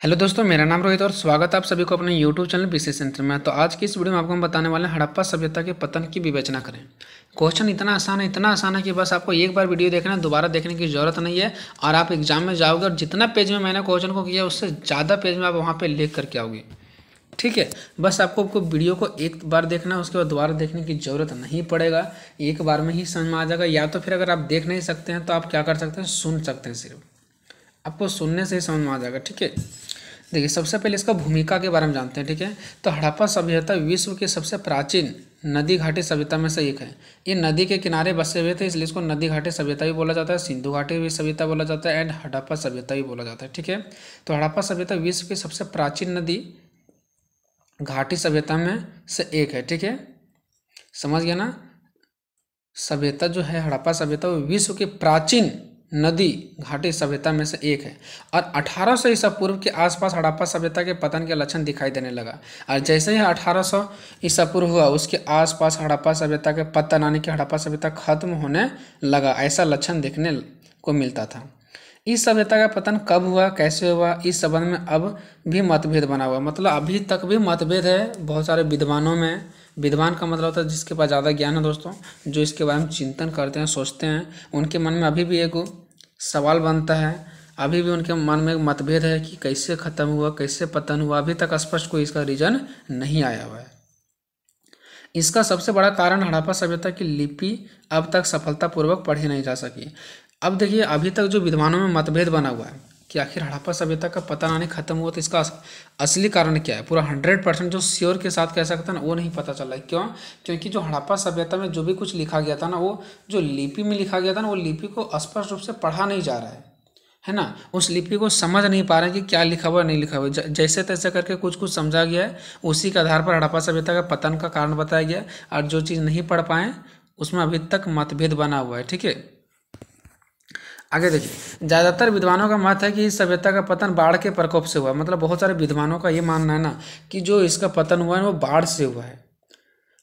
Hello दोस्तों, मेरा नाम रोहित और स्वागत है आप सभी को अपने यूट्यूब चैनल पीसी सेंटर में। तो आज की इस वीडियो में आपको हम बताने वाले हैं हड़प्पा सभ्यता के पतन की विवेचना करें। क्वेश्चन इतना आसान है कि बस आपको एक बार वीडियो देखना है, दोबारा देखने की ज़रूरत नहीं है। और आप एग्जाम में जाओगे और जितना पेज में मैंने क्वेश्चन को किया उससे ज़्यादा पेज में आप वहाँ पर लिख करके आओगे। ठीक है, बस आपको वीडियो को एक बार देखना है, उसके बाद दोबारा देखने की ज़रूरत नहीं पड़ेगा। एक बार में ही समझ में आ जाएगा। या तो फिर अगर आप देख नहीं सकते हैं तो आप क्या कर सकते हैं, सुन सकते हैं। सिर्फ आपको सुनने से ही समझ में आ जाएगा। ठीक है, देखिए सबसे पहले इसका भूमिका के बारे में जानते हैं। ठीक है, तो हड़प्पा सभ्यता विश्व की सबसे प्राचीन नदी घाटी सभ्यता में से एक है। ये नदी के किनारे बसे हुए थे, इसलिए इसको नदी घाटी सभ्यता भी बोला जाता है, सिंधु घाटी भी सभ्यता बोला जाता है एंड हड़प्पा सभ्यता भी बोला जाता है। ठीक है, तो हड़प्पा सभ्यता विश्व की सबसे प्राचीन नदी घाटी सभ्यता में से एक है। ठीक है, समझ गया ना। सभ्यता जो है हड़प्पा सभ्यता वो विश्व की प्राचीन नदी घाटी सभ्यता में से एक है। और 1800 ईसा पूर्व के आसपास हड़प्पा सभ्यता के पतन के लक्षण दिखाई देने लगा। और जैसे ही 1800 ईसा पूर्व हुआ उसके आसपास हड़प्पा सभ्यता के पतन यानी कि हड़प्पा सभ्यता खत्म होने लगा, ऐसा लक्षण देखने को मिलता था। इस सभ्यता का पतन कब हुआ, कैसे हुआ, इस संबंध में अब भी मतभेद बना हुआ। मतलब अभी तक भी मतभेद है बहुत सारे विद्वानों में। विद्वान का मतलब होता है जिसके पास ज़्यादा ज्ञान है दोस्तों, जो इसके बारे में चिंतन करते हैं, सोचते हैं। उनके मन में अभी भी एक सवाल बनता है, अभी भी उनके मन में एक मतभेद है कि कैसे ख़त्म हुआ, कैसे पतन हुआ। अभी तक स्पष्ट कोई इसका रीजन नहीं आया हुआ है। इसका सबसे बड़ा कारण हड़प्पा सभ्यता की लिपि अब तक सफलतापूर्वक पढ़ी नहीं जा सकी। अब देखिए अभी तक जो विद्वानों में मतभेद बना हुआ है कि आखिर हड़प्पा सभ्यता का पतन आने खत्म हुआ, तो इसका असली कारण क्या है, पूरा 100% जो श्योर के साथ कह सकते हैं ना, वो नहीं पता चला है। क्यों? क्योंकि जो हड़प्पा सभ्यता में जो भी कुछ लिखा गया था ना, वो जो लिपि में लिखा गया था ना, वो लिपि को स्पष्ट रूप से पढ़ा नहीं जा रहा है ना। उस लिपि को समझ नहीं पा रहे हैं कि क्या लिखा हुआ नहीं लिखा हुआ। जैसे तैसे करके कुछ कुछ समझा गया है, उसी के आधार पर हड़प्पा सभ्यता का पतन का कारण बताया गया। और जो चीज़ नहीं पढ़ पाए उसमें अभी तक मतभेद बना हुआ है। ठीक है, आगे देखिए, ज़्यादातर विद्वानों का मत है कि इस सभ्यता का पतन बाढ़ के प्रकोप से हुआ। मतलब बहुत सारे विद्वानों का ये मानना है ना कि जो इसका पतन हुआ है वो बाढ़ से हुआ है।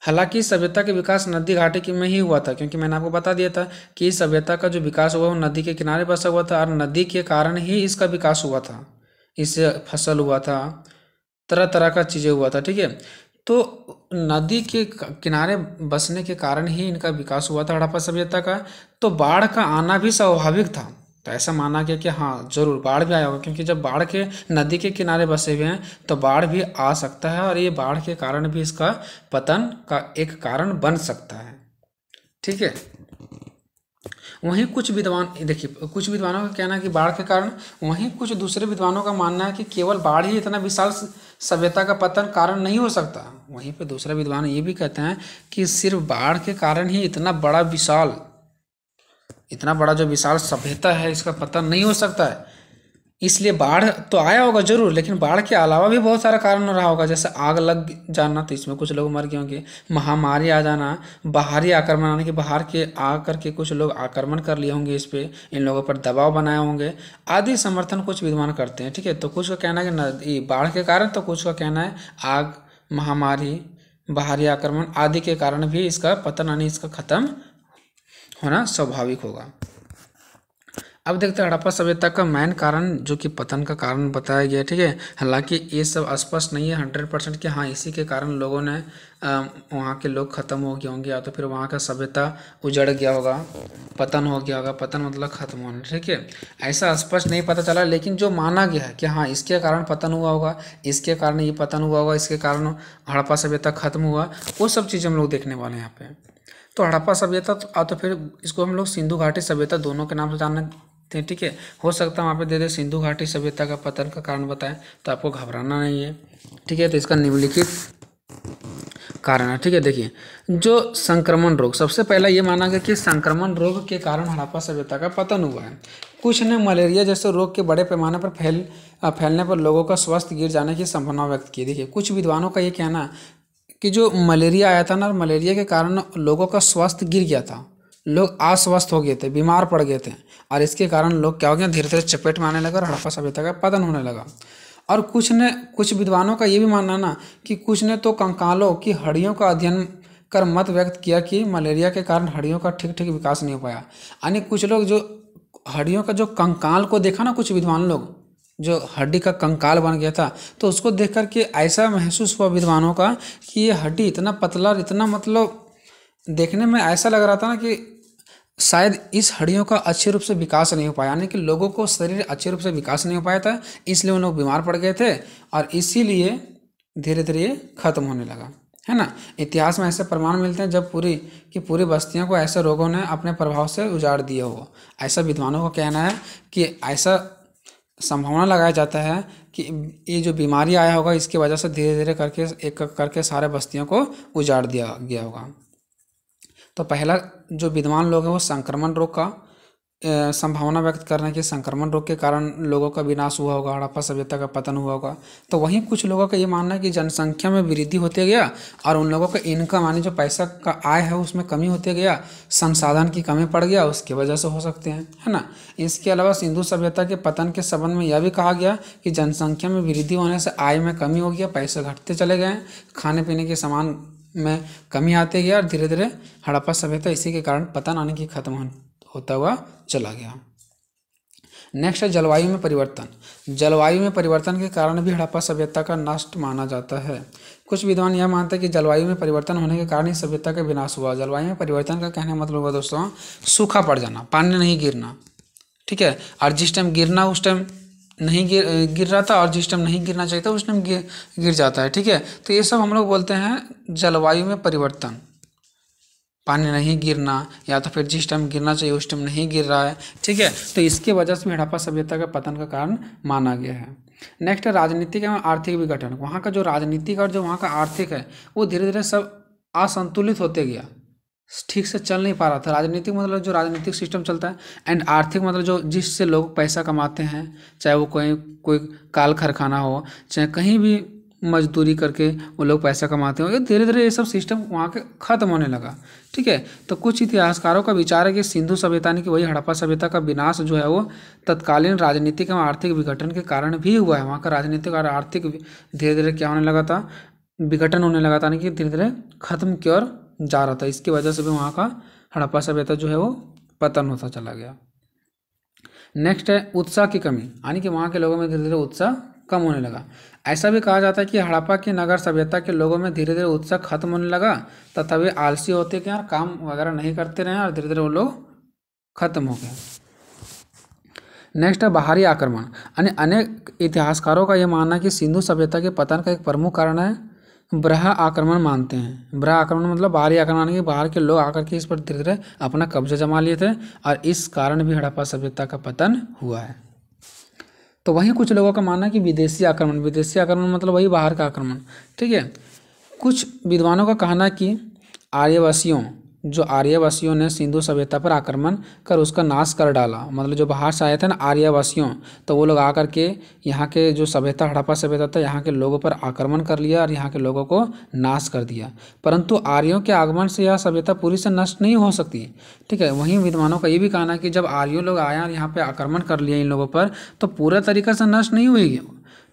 हालांकि इस सभ्यता के विकास नदी घाटी में ही हुआ था, क्योंकि मैंने आपको बता दिया था कि इस सभ्यता का जो विकास हुआ वो नदी के किनारे बसा हुआ था, और नदी के कारण ही इसका विकास हुआ था। इससे फसल हुआ था, तरह तरह का चीज़ें हुआ था। ठीक है, तो नदी के किनारे बसने के कारण ही इनका विकास हुआ था हड़प्पा सभ्यता का। तो बाढ़ का आना भी स्वाभाविक था। तो ऐसा माना गया कि हाँ जरूर बाढ़ भी आया होगा, क्योंकि जब बाढ़ के नदी के किनारे बसे हुए हैं तो बाढ़ भी आ सकता है, और ये बाढ़ के कारण भी इसका पतन का एक कारण बन सकता है। ठीक है, वहीं कुछ विद्वान, देखिए कुछ विद्वानों का कहना है कि बाढ़ के कारण, वहीं कुछ दूसरे विद्वानों का मानना है कि केवल बाढ़ ही इतना विशाल सभ्यता का पतन कारण नहीं हो सकता। वहीं पे दूसरा विद्वान ये भी कहते हैं कि सिर्फ बाढ़ के कारण ही इतना बड़ा जो विशाल सभ्यता है इसका पतन नहीं हो सकता है। इसलिए बाढ़ तो आया होगा जरूर, लेकिन बाढ़ के अलावा भी बहुत सारा कारण रहा होगा। जैसे आग लग जाना, तो इसमें कुछ लोग मर गए होंगे। महामारी आ जाना, बाहरी आक्रमण आने के, बाहर के आ करके कुछ लोग आक्रमण कर लिए होंगे इस पे, इन लोगों पर दबाव बनाए होंगे आदि समर्थन कुछ विद्वान करते हैं। ठीक है, तो कुछ का कहना है कि नदी बाढ़ के कारण, तो कुछ का कहना है आग, महामारी, बाहरी आक्रमण आदि के कारण भी इसका पतन यानी इसका खत्म होना स्वाभाविक होगा। अब देखते हैं हड़प्पा सभ्यता का मेन कारण जो कि पतन का कारण बताया गया। ठीक है, हालांकि ये सब स्पष्ट नहीं है 100% कि हाँ इसी के कारण लोगों ने वहाँ के लोग खत्म हो गए होंगे, या तो फिर वहाँ का सभ्यता उजड़ गया होगा, पतन हो गया होगा। पतन मतलब खत्म होना। ठीक है, ऐसा स्पष्ट नहीं पता चला, लेकिन जो माना गया है कि हाँ इसके कारण पतन हुआ होगा, इसके कारण ये पतन हुआ होगा, इसके कारण हड़प्पा सभ्यता खत्म हुआ, वो सब चीज़ हम लोग देखने वाले हैं यहाँ पे। तो हड़प्पा सभ्यता तो फिर इसको हम लोग सिंधु घाटी सभ्यता दोनों के नाम से जानते हैं। ठीक है, हो सकता है वहाँ पे दे दे सिंधु घाटी सभ्यता का पतन का कारण बताएं, तो आपको घबराना नहीं है। ठीक है, तो इसका निम्नलिखित कारण है। ठीक है, देखिए जो संक्रमण रोग, सबसे पहला ये माना गया कि संक्रमण रोग के कारण हड़प्पा सभ्यता का पतन हुआ है। कुछ ने मलेरिया जैसे रोग के बड़े पैमाने पर फैलने पर लोगों का स्वास्थ्य गिर जाने की संभावना व्यक्त की। देखिए कुछ विद्वानों का ये कहना कि जो मलेरिया आया था ना, मलेरिया के कारण लोगों का स्वास्थ्य गिर गया था, लोग अस्वस्थ हो गए थे, बीमार पड़ गए थे, और इसके कारण लोग क्या हो गए, धीरे धीरे चपेट में आने लगा और हड़प्पा सभ्यता का पतन होने लगा। और कुछ विद्वानों का ये भी मानना ना कि कुछ ने तो कंकालों की हड्डियों का अध्ययन कर मत व्यक्त किया कि मलेरिया के कारण हड्डियों का ठीक ठीक विकास नहीं हो पाया। यानी कुछ लोग जो हड्डियों का जो कंकाल को देखा ना, कुछ विद्वान लोग जो हड्डी का कंकाल बन गया था। तो उसको देख कर के ऐसा महसूस हुआ विद्वानों का कि ये हड्डी इतना पतला और इतना मतलब देखने में ऐसा लग रहा था ना कि शायद इस हड्डियों का अच्छे रूप से विकास नहीं हो पाया, यानी कि लोगों को शरीर अच्छे रूप से विकास नहीं हो पाया था, इसलिए उन लोग बीमार पड़ गए थे और इसीलिए धीरे धीरे ये खत्म होने लगा, है ना। इतिहास में ऐसे प्रमाण मिलते हैं जब पूरी बस्तियों को ऐसे रोगों ने अपने प्रभाव से उजाड़ दिया हो। ऐसा विद्वानों का कहना है कि ऐसा संभावना लगाया जाता है कि ये जो बीमारी आया होगा इसकी वजह से धीरे धीरे करके एक करके सारे बस्तियों को उजाड़ दिया गया होगा। तो पहला जो विद्वान लोग हैं वो संक्रमण रोग का संभावना व्यक्त कर रहे हैं कि संक्रमण रोग के कारण लोगों का विनाश हुआ होगा, हड़प्पा सभ्यता का पतन हुआ होगा। तो वहीं कुछ लोगों का ये मानना है कि जनसंख्या में वृद्धि होते गया और उन लोगों का इनकम यानी जो पैसा का आय है उसमें कमी होते गया, संसाधन की कमी पड़ गया, उसकी वजह से हो सकते हैं, है ना। इसके अलावा सिंधु सभ्यता के पतन के संबंध में यह भी कहा गया कि जनसंख्या में वृद्धि होने से आय में कमी हो गया, पैसे घटते चले गए, खाने पीने के सामान में कमी आते गया और धीरे धीरे हड़प्पा सभ्यता इसी के कारण पतन आने की खत्म होता हुआ चला गया। नेक्स्ट है जलवायु में परिवर्तन। जलवायु में परिवर्तन के कारण भी हड़प्पा सभ्यता का नष्ट माना जाता है। कुछ विद्वान यह मानते हैं कि जलवायु में परिवर्तन होने के कारण ही सभ्यता का विनाश हुआ। जलवायु में परिवर्तन का कहने का मतलब हुआ दोस्तों सूखा पड़ जाना, पानी नहीं गिरना, ठीक है। और जिस टाइम गिरना उस टाइम नहीं गिर रहा था और जिस टाइम नहीं गिरना चाहिए था उस टाइम गिर जाता है, ठीक है। तो ये सब हम लोग बोलते हैं जलवायु में परिवर्तन, पानी नहीं गिरना या तो फिर जिस टाइम गिरना चाहिए उस टाइम नहीं गिर रहा है, ठीक है। तो इसके वजह से भी हड़प्पा सभ्यता का पतन का कारण माना गया है। नेक्स्ट है राजनीतिक एवं आर्थिक विघटन। वहाँ का जो राजनीतिक और जो वहाँ का आर्थिक है वो धीरे धीरे सब असंतुलित होते गया, ठीक से चल नहीं पा रहा था। राजनीतिक मतलब जो राजनीतिक सिस्टम चलता है, एंड आर्थिक मतलब जो जिससे लोग पैसा कमाते हैं, चाहे वो कोई काल कारखाना हो, चाहे कहीं भी मजदूरी करके वो लोग पैसा कमाते हो, ये धीरे धीरे ये सब सिस्टम वहाँ के खत्म होने लगा, ठीक है। तो कुछ इतिहासकारों का विचार है कि सिंधु सभ्यता ने कि वही हड़प्पा सभ्यता का विनाश जो है वो तत्कालीन राजनीतिक एवं आर्थिक विघटन के कारण भी हुआ है। वहाँ का राजनीतिक और आर्थिक धीरे धीरे क्या होने लगा था, विघटन होने लगा था, यानी कि धीरे धीरे खत्म की ओर जा रहा था। इसकी वजह से भी वहाँ का हड़प्पा सभ्यता जो है वो पतन होता चला गया। नेक्स्ट है उत्साह की कमी, यानी कि वहाँ के लोगों में धीरे धीरे उत्साह कम होने लगा। ऐसा भी कहा जाता है कि हड़प्पा की नगर सभ्यता के लोगों में धीरे धीरे उत्साह खत्म होने लगा तथा वे आलसी होते गए और काम वगैरह नहीं करते रहे और धीरे धीरे वो लोग खत्म हो गए। नेक्स्ट है बाहरी आक्रमण। अनेक इतिहासकारों का यह मानना है कि सिंधु सभ्यता के पतन का एक प्रमुख कारण है ब्रह आक्रमण मानते हैं। ब्रह आक्रमण मतलब बाहरी आक्रमण के बाहर के लोग आकर के इस पर धीरे धीरे अपना कब्जा जमा लिए थे और इस कारण भी हड़प्पा सभ्यता का पतन हुआ है। तो वहीं कुछ लोगों का मानना है कि विदेशी आक्रमण मतलब वही बाहर का आक्रमण, ठीक है। कुछ विद्वानों का कहना है कि आर्यवासियों ने सिंधु सभ्यता पर आक्रमण कर उसका नाश कर डाला। मतलब जो बाहर से आए थे ना आर्यवासियों, तो वो लोग आकर के यहाँ के जो सभ्यता हड़प्पा सभ्यता था यहाँ के लोगों पर आक्रमण कर लिया और यहाँ के लोगों को नाश कर दिया। परंतु आर्यों के आगमन से यह सभ्यता पूरी से नष्ट नहीं हो सकती, ठीक है। वहीं विद्वानों का ये भी कहना है कि जब आर्यों लोग आए और यहाँ पर आक्रमण कर लिया इन लोगों पर, तो पूरा तरीका से नष्ट नहीं हुई,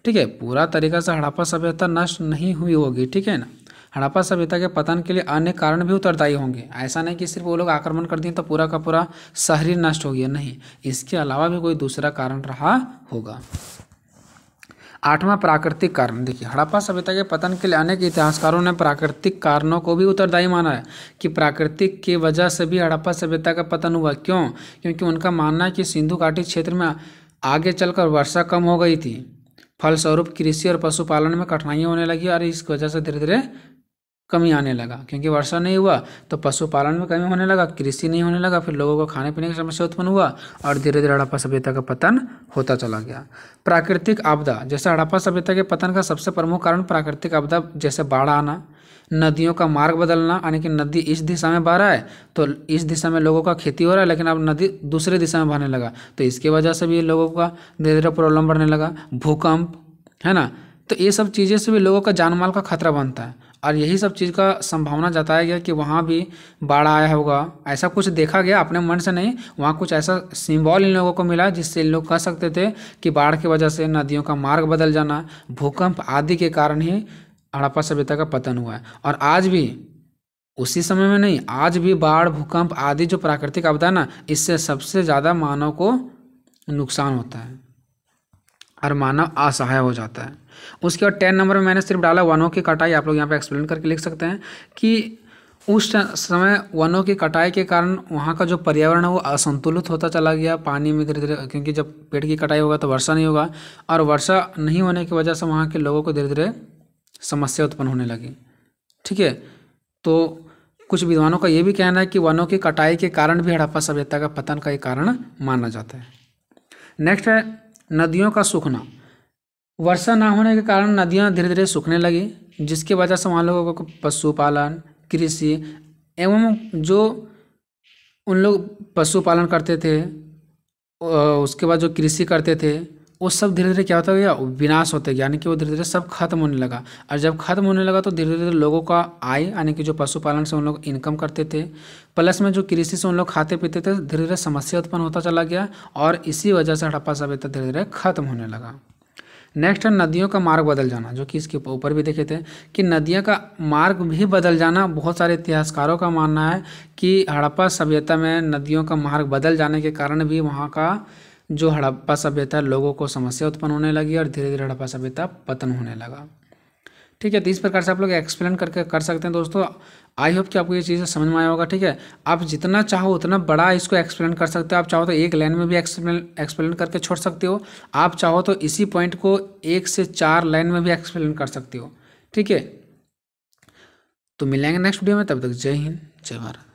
ठीक है। पूरा तरीका से हड़प्पा सभ्यता नष्ट नहीं हुई होगी, ठीक है ना। हड़प्पा सभ्यता के पतन के लिए अन्य कारण भी उत्तरदायी होंगे। ऐसा नहीं कि सिर्फ वो लोग आक्रमण कर दिए तो पूरा का पूरा शहर नष्ट हो गया, नहीं, इसके अलावा भी कोई दूसरा कारण रहा होगा। 8वां प्राकृतिक कारण। देखिए हड़प्पा सभ्यता के पतन के लिए अनेक इतिहासकारों ने प्राकृतिक कारणों को भी उत्तरदायी माना है कि प्राकृतिक की वजह से भी हड़प्पा सभ्यता का पतन हुआ। क्यों? क्योंकि उनका मानना है कि सिंधु घाटी क्षेत्र में आगे चलकर वर्षा कम हो गई थी, फलस्वरूप कृषि और पशुपालन में कठिनाइयाँ होने लगी और इस वजह से धीरे धीरे कमी आने लगा। क्योंकि वर्षा नहीं हुआ तो पशुपालन में कमी होने लगा, कृषि नहीं होने लगा, फिर लोगों को खाने पीने की समस्या उत्पन्न हुआ और धीरे धीरे हड़प्पा सभ्यता का पतन होता चला गया। प्राकृतिक आपदा। जैसे हड़प्पा सभ्यता के पतन का सबसे प्रमुख कारण प्राकृतिक आपदा, जैसे बाढ़ आना, नदियों का मार्ग बदलना, यानी कि नदी इस दिशा में बह रहा है तो इस दिशा में लोगों का खेती हो रहा है, लेकिन अब नदी दूसरे दिशा में बहने लगा तो इसकी वजह से भी लोगों का धीरे धीरे प्रॉब्लम बढ़ने लगा। भूकंप, है ना, तो ये सब चीज़ें से भी लोगों का जान माल का खतरा बनता है और यही सब चीज़ का संभावना जताया गया कि वहाँ भी बाढ़ आया होगा। ऐसा कुछ देखा गया, अपने मन से नहीं, वहाँ कुछ ऐसा सिंबल इन लोगों को मिला जिससे इन लोग कह सकते थे कि बाढ़ की वजह से नदियों का मार्ग बदल जाना, भूकंप आदि के कारण ही हड़प्पा सभ्यता का पतन हुआ है। और आज भी उसी समय में नहीं, आज भी बाढ़, भूकंप आदि जो प्राकृतिक आपदा ना, इससे सबसे ज़्यादा मानव को नुकसान होता है। और मानव असहाय हो जाता है। उसके बाद 10 नंबर में मैंने सिर्फ डाला वनों की कटाई। आप लोग यहाँ पे एक्सप्लेन करके लिख सकते हैं कि उस समय वनों की कटाई के कारण वहाँ का जो पर्यावरण है वो असंतुलित होता चला गया पानी में धीरे धीरे, क्योंकि जब पेड़ की कटाई होगा तो वर्षा नहीं होगा, और वर्षा नहीं होने की वजह से वहाँ के लोगों को धीरे धीरे समस्या उत्पन्न होने लगी। ठीक है, तो कुछ विद्वानों का ये भी कहना है कि वनों की कटाई के कारण भी हड़प्पा सभ्यता का पतन का एक कारण माना जाता है। नेक्स्ट है नदियों का सूखना। वर्षा ना होने के कारण नदियाँ धीरे धीरे सूखने लगी, जिसकी वजह से वहाँ लोगों को पशुपालन, कृषि एवं जो उन लोग पशुपालन करते थे, उसके बाद जो कृषि करते थे, वो सब धीरे धीरे क्या होता गया, विनाश होते गया, यानी कि वो धीरे धीरे सब खत्म होने लगा। और जब खत्म होने लगा तो धीरे धीरे लोगों का आय, यानी कि जो पशुपालन से उन लोग इनकम करते थे, प्लस में जो कृषि से उन लोग खाते पीते थे, धीरे धीरे समस्या उत्पन्न होता चला गया, और इसी वजह से हड़प्पा सभ्यता धीरे धीरे खत्म होने लगा। नेक्स्ट है नदियों का मार्ग बदल जाना, जो कि इसके ऊपर भी देखे थे कि नदियों का मार्ग भी बदल जाना। बहुत सारे इतिहासकारों का मानना है कि हड़प्पा सभ्यता में नदियों का मार्ग बदल जाने के कारण भी वहाँ का जो हड़प्पा सभ्यता लोगों को समस्या उत्पन्न होने लगी और धीरे धीरे हड़प्पा सभ्यता पतन होने लगा। ठीक है, तो इस प्रकार से आप लोग एक्सप्लेन करके कर सकते हैं दोस्तों। आई होप कि आपको ये चीज़ें समझ में आया होगा। ठीक है, आप जितना चाहो उतना बड़ा इसको एक्सप्लेन कर सकते हो। आप चाहो तो एक लाइन में भी एक्सप्लेन करके छोड़ सकते हो। आप चाहो तो इसी पॉइंट को 1 से 4 लाइन में भी एक्सप्लेन कर सकते हो। ठीक है, तो मिलेंगे नेक्स्ट वीडियो में, तब तक जय हिंद जय भारत।